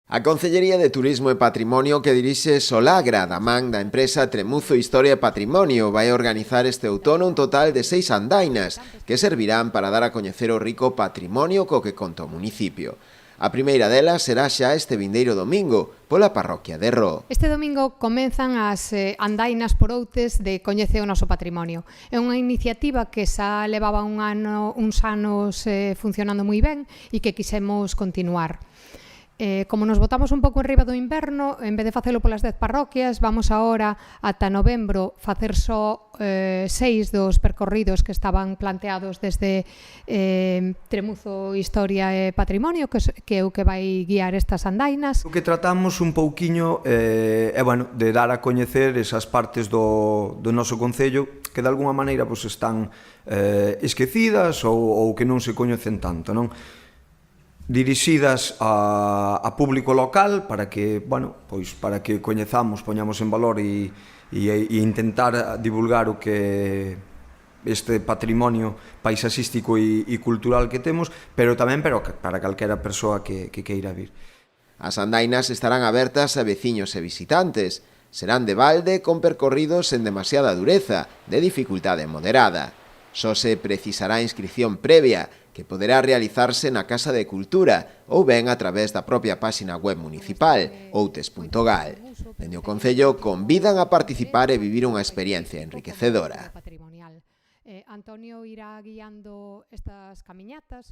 A Concellería de Turismo e Patrimonio que dirixe Solagra, da man da empresa Tremuzo Historia e Patrimonio, vai organizar este outono un total de 6 andainas que servirán para dar a coñecer o rico patrimonio co que conta o municipio. A primeira delas será xa este vindeiro domingo, pola parroquia de Roo. Este domingo comenzan as andainas por Outes de Coñece o Noso Patrimonio. É unha iniciativa que xa levaba uns anos funcionando moi ben e que quixemos continuar. Como nos botamos un pouco enriba do inverno, en vez de facelo polas 10 parroquias, vamos agora ata novembro facer só 6 dos percorridos que estaban planteados desde Tremuzo Historia e Patrimonio, que é o que vai guiar estas andainas. O que tratamos un pouquiño é de dar a coñecer esas partes do noso concello que de alguna maneira están esquecidas ou que non se coñecen tanto, non? Dirixidas a público local para que, para que coñezamos, poñamos en valor e intentar divulgar o que este patrimonio paisaxístico e cultural que temos, pero tamén para calquera persoa que queira vir. As andainas estarán abertas a veciños e visitantes. Serán de balde con percorridos en demasiada dureza, de dificultade moderada. Só se precisará inscripción previa, que poderá realizarse na Casa de Cultura ou ben a través da propia páxina web municipal, outes.gal. Dende o Concello convidan a participar e vivir unha experiencia enriquecedora. Antonio irá guiando estas camiñatas.